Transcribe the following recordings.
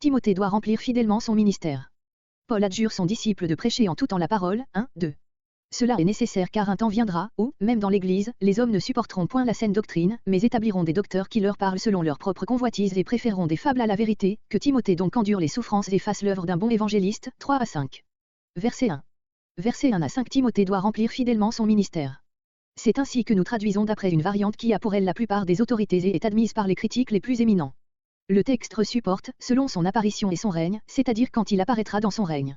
Timothée doit remplir fidèlement son ministère. Paul adjure son disciple de prêcher en tout temps la parole, 1, 2. Cela est nécessaire car un temps viendra où, même dans l'Église, les hommes ne supporteront point la saine doctrine, mais établiront des docteurs qui leur parlent selon leur propre convoitise et préféreront des fables à la vérité, que Timothée donc endure les souffrances et fasse l'œuvre d'un bon évangéliste. 3 à 5. Verset 1. Verset 1 à 5. Timothée doit remplir fidèlement son ministère. C'est ainsi que nous traduisons d'après une variante qui a pour elle la plupart des autorités et est admise par les critiques les plus éminents. Le texte supporte, selon son apparition et son règne, c'est-à-dire quand il apparaîtra dans son règne.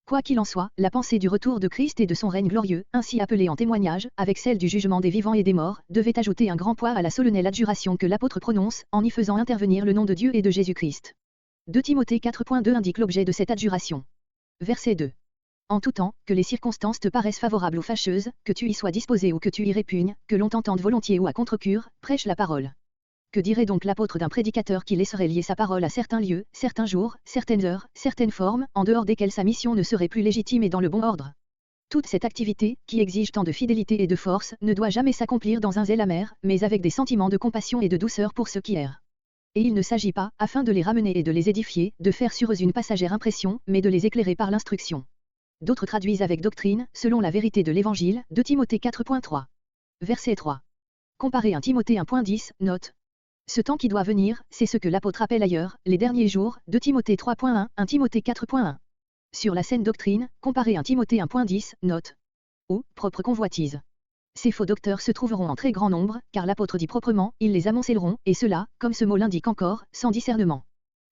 Quoi qu'il en soit, la pensée du retour de Christ et de son règne glorieux, ainsi appelé en témoignage, avec celle du jugement des vivants et des morts, devait ajouter un grand poids à la solennelle adjuration que l'apôtre prononce, en y faisant intervenir le nom de Dieu et de Jésus-Christ. 2 Timothée 4.2 indique l'objet de cette adjuration. Verset 2. En tout temps, que les circonstances te paraissent favorables ou fâcheuses, que tu y sois disposé ou que tu y répugnes, que l'on t'entende volontiers ou à contre-cure, prêche la parole. Que dirait donc l'apôtre d'un prédicateur qui laisserait lier sa parole à certains lieux, certains jours, certaines heures, certaines formes, en dehors desquelles sa mission ne serait plus légitime et dans le bon ordre? Toute cette activité, qui exige tant de fidélité et de force, ne doit jamais s'accomplir dans un zèle amer, mais avec des sentiments de compassion et de douceur pour ceux qui errent. Et il ne s'agit pas, afin de les ramener et de les édifier, de faire sur eux une passagère impression, mais de les éclairer par l'instruction. D'autres traduisent avec doctrine, selon la vérité de l'Évangile, 2 Timothée 4.3. Verset 3. Comparé 1 Timothée 1.10, note. Ce temps qui doit venir, c'est ce que l'apôtre appelle ailleurs, les derniers jours, 2 Timothée 3.1, 1 Timothée 4.1. Sur la saine doctrine, comparé 1 Timothée 1.10, note. Ou, propre convoitise. Ces faux docteurs se trouveront en très grand nombre, car l'apôtre dit proprement, ils les amoncelleront, et cela, comme ce mot l'indique encore, sans discernement.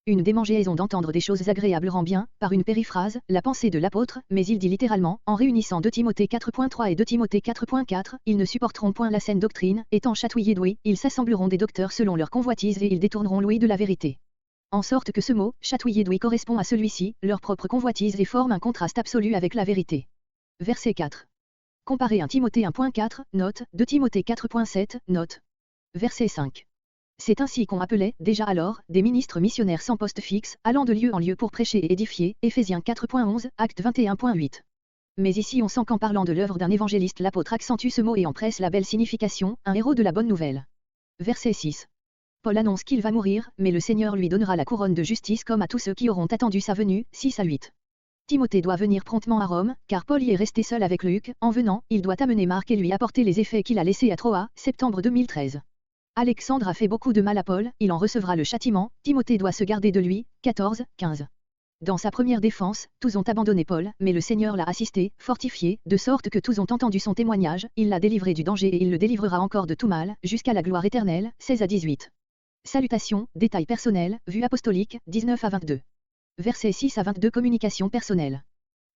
Une démangeaison d'entendre des choses agréables rend bien, par une périphrase, la pensée de l'apôtre, mais il dit littéralement, en réunissant 2 Timothée 4.3 et 2 Timothée 4.4, ils ne supporteront point la saine doctrine, étant chatouillés d'ouïe, ils s'assembleront des docteurs selon leur convoitise et ils détourneront l'ouïe de la vérité. En sorte que ce mot, chatouillé d'ouïe correspond à celui-ci, leur propre convoitise et forme un contraste absolu avec la vérité. Verset 4. Comparé 1 Timothée 1.4, note, 2 Timothée 4.7, note. Verset 5. C'est ainsi qu'on appelait, déjà alors, des ministres missionnaires sans poste fixe, allant de lieu en lieu pour prêcher et édifier, Éphésiens 4.11, Actes 21.8. Mais ici on sent qu'en parlant de l'œuvre d'un évangéliste l'apôtre accentue ce mot et en presse la belle signification, un héros de la bonne nouvelle. Verset 6. Paul annonce qu'il va mourir, mais le Seigneur lui donnera la couronne de justice comme à tous ceux qui auront attendu sa venue, 6 à 8. Timothée doit venir promptement à Rome, car Paul y est resté seul avec Luc, en venant, il doit amener Marc et lui apporter les effets qu'il a laissés à Troas, septembre 2013. Alexandre a fait beaucoup de mal à Paul, il en recevra le châtiment, Timothée doit se garder de lui, 14, 15. Dans sa première défense, tous ont abandonné Paul, mais le Seigneur l'a assisté, fortifié, de sorte que tous ont entendu son témoignage, il l'a délivré du danger et il le délivrera encore de tout mal, jusqu'à la gloire éternelle, 16 à 18. Salutations, détails personnels, vue apostolique, 19 à 22. Versets 6 à 22. Communication personnelle.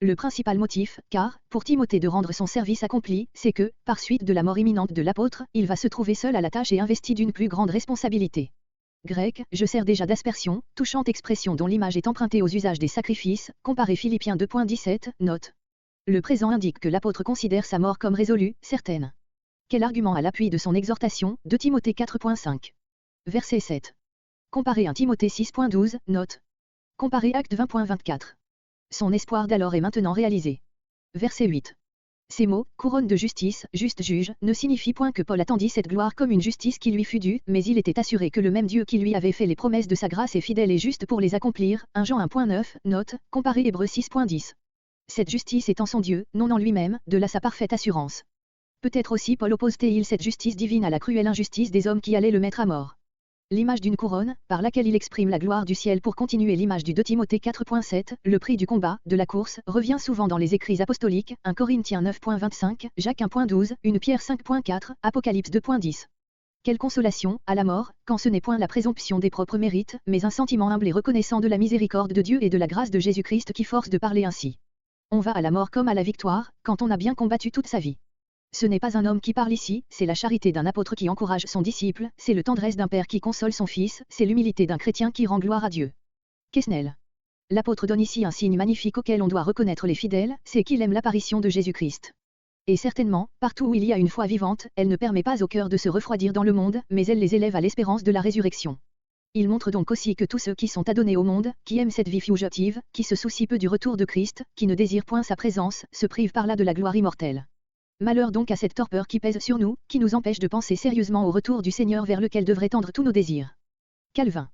Le principal motif, car, pour Timothée de rendre son service accompli, c'est que, par suite de la mort imminente de l'apôtre, il va se trouver seul à la tâche et investi d'une plus grande responsabilité. Grec, je sers déjà d'aspersion, touchante expression dont l'image est empruntée aux usages des sacrifices, comparé Philippiens 2.17, note. Le présent indique que l'apôtre considère sa mort comme résolue, certaine. Quel argument à l'appui de son exhortation, 2 Timothée 4.5. Verset 7. Comparé 1 Timothée 6.12, note. Comparé Actes 20.24. Son espoir d'alors est maintenant réalisé. Verset 8. Ces mots, couronne de justice, juste juge, ne signifient point que Paul attendit cette gloire comme une justice qui lui fut due, mais il était assuré que le même Dieu qui lui avait fait les promesses de sa grâce est fidèle et juste pour les accomplir. 1 Jean 1.9, note, comparé Hébreux 6.10. Cette justice est en son Dieu, non en lui-même, de là sa parfaite assurance. Peut-être aussi Paul oppose-t-il cette justice divine à la cruelle injustice des hommes qui allaient le mettre à mort. L'image d'une couronne, par laquelle il exprime la gloire du ciel pour continuer l'image du 2 Timothée 4.7, le prix du combat, de la course, revient souvent dans les écrits apostoliques, 1 Corinthiens 9.25, Jacques 1.12, 1 Pierre 5.4, Apocalypse 2.10. Quelle consolation, à la mort, quand ce n'est point la présomption des propres mérites, mais un sentiment humble et reconnaissant de la miséricorde de Dieu et de la grâce de Jésus-Christ qui force de parler ainsi. On va à la mort comme à la victoire, quand on a bien combattu toute sa vie. Ce n'est pas un homme qui parle ici, c'est la charité d'un apôtre qui encourage son disciple, c'est le tendresse d'un père qui console son fils, c'est l'humilité d'un chrétien qui rend gloire à Dieu. Quesnel. L'apôtre donne ici un signe magnifique auquel on doit reconnaître les fidèles, c'est qu'il aime l'apparition de Jésus-Christ. Et certainement, partout où il y a une foi vivante, elle ne permet pas au cœur de se refroidir dans le monde, mais elle les élève à l'espérance de la résurrection. Il montre donc aussi que tous ceux qui sont adonnés au monde, qui aiment cette vie fugitive, qui se soucient peu du retour de Christ, qui ne désirent point sa présence, se privent par là de la gloire immortelle. Malheur donc à cette torpeur qui pèse sur nous, qui nous empêche de penser sérieusement au retour du Seigneur vers lequel devraient tendre tous nos désirs. Calvin.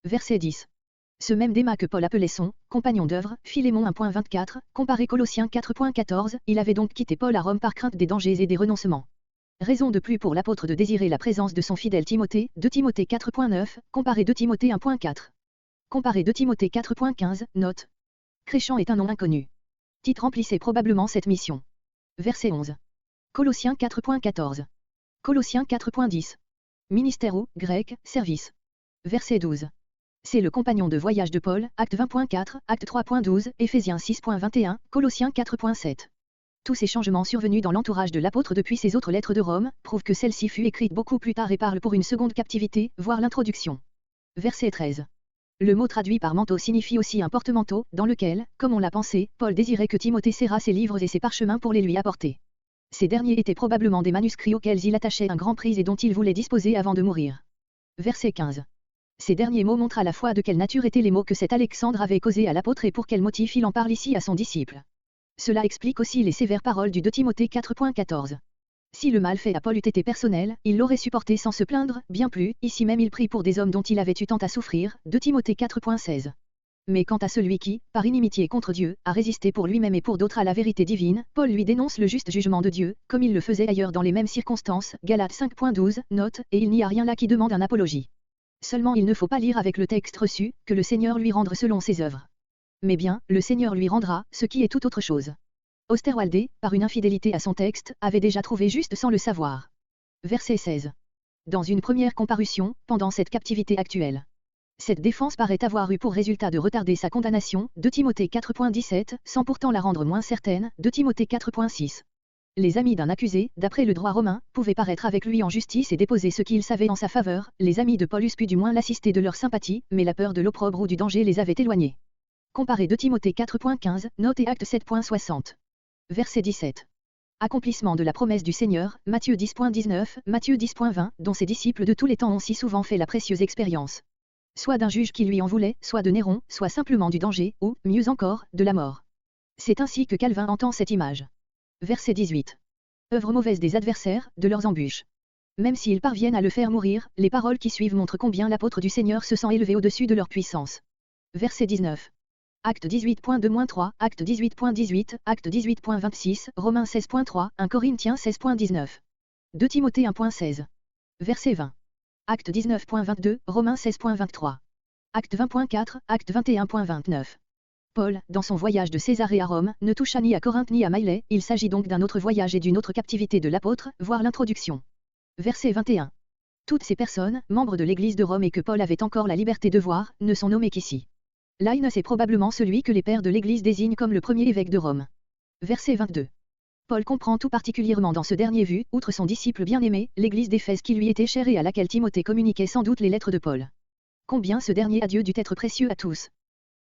Verset 10. Ce même Déma que Paul appelait son compagnon d'œuvre, Philémon 1.24, comparé Colossiens 4.14, il avait donc quitté Paul à Rome par crainte des dangers et des renoncements. Raison de plus pour l'apôtre de désirer la présence de son fidèle Timothée, 2 Timothée 4.9, comparé 2 Timothée 1.4. Comparé 2 Timothée 4.15, note. Créchant est un nom inconnu. Tite remplissait probablement cette mission. Verset 11. Colossiens 4.14. Colossiens 4.10. Ministère ou, grec, service. Verset 12. C'est le compagnon de voyage de Paul, acte 20.4, acte 3.12, Éphésiens 6.21, Colossiens 4.7. Tous ces changements survenus dans l'entourage de l'apôtre depuis ses autres lettres de Rome, prouvent que celle-ci fut écrite beaucoup plus tard et parle pour une seconde captivité, voire l'introduction. Verset 13. Le mot traduit par manteau signifie aussi un porte-manteau, dans lequel, comme on l'a pensé, Paul désirait que Timothée serrât ses livres et ses parchemins pour les lui apporter. Ces derniers étaient probablement des manuscrits auxquels il attachait un grand prix et dont il voulait disposer avant de mourir. Verset 15. Ces derniers mots montrent à la fois de quelle nature étaient les mots que cet Alexandre avait causés à l'apôtre et pour quel motif il en parle ici à son disciple. Cela explique aussi les sévères paroles du 2 Timothée 4.14. Si le mal fait à Paul eût été personnel, il l'aurait supporté sans se plaindre, bien plus, ici même il prie pour des hommes dont il avait eu tant à souffrir, 2 Timothée 4.16. Mais quant à celui qui, par inimitié contre Dieu, a résisté pour lui-même et pour d'autres à la vérité divine, Paul lui dénonce le juste jugement de Dieu, comme il le faisait ailleurs dans les mêmes circonstances, Galates 5.12, note, et il n'y a rien là qui demande un apologie. Seulement il ne faut pas lire avec le texte reçu, que le Seigneur lui rendre selon ses œuvres. Mais bien, le Seigneur lui rendra, ce qui est tout autre chose. Osterwalde, par une infidélité à son texte, avait déjà trouvé juste sans le savoir. Verset 16. Dans une première comparution, pendant cette captivité actuelle. Cette défense paraît avoir eu pour résultat de retarder sa condamnation, 2 Timothée 4.17, sans pourtant la rendre moins certaine, 2 Timothée 4.6. Les amis d'un accusé, d'après le droit romain, pouvaient paraître avec lui en justice et déposer ce qu'ils savaient en sa faveur, les amis de Paul eussent pu du moins l'assister de leur sympathie, mais la peur de l'opprobre ou du danger les avait éloignés. Comparé 2 Timothée 4.15, note et acte 7.60. Verset 17. Accomplissement de la promesse du Seigneur, Matthieu 10.19, Matthieu 10.20, dont ses disciples de tous les temps ont si souvent fait la précieuse expérience. Soit d'un juge qui lui en voulait, soit de Néron, soit simplement du danger, ou, mieux encore, de la mort. C'est ainsi que Calvin entend cette image. Verset 18. Œuvre mauvaise des adversaires, de leurs embûches. Même s'ils parviennent à le faire mourir, les paroles qui suivent montrent combien l'apôtre du Seigneur se sent élevé au-dessus de leur puissance. Verset 19. Acte 18.2-3, Acte 18.18, Acte 18.26, Romains 16.3, 1 Corinthiens 16.19. 2 Timothée 1.16. Verset 20. Acte 19.22, Romains 16.23. Acte 20.4, Acte 21.29. Paul, dans son voyage de Césarée à Rome, ne toucha ni à Corinthe ni à Maïlée, il s'agit donc d'un autre voyage et d'une autre captivité de l'apôtre, voire l'introduction. Verset 21. Toutes ces personnes, membres de l'Église de Rome et que Paul avait encore la liberté de voir, ne sont nommées qu'ici. Linus est probablement celui que les pères de l'Église désignent comme le premier évêque de Rome. Verset 22. Paul comprend tout particulièrement dans ce dernier vu, outre son disciple bien-aimé, l'Église d'Éphèse qui lui était chère et à laquelle Timothée communiquait sans doute les lettres de Paul. Combien ce dernier adieu dut être précieux à tous.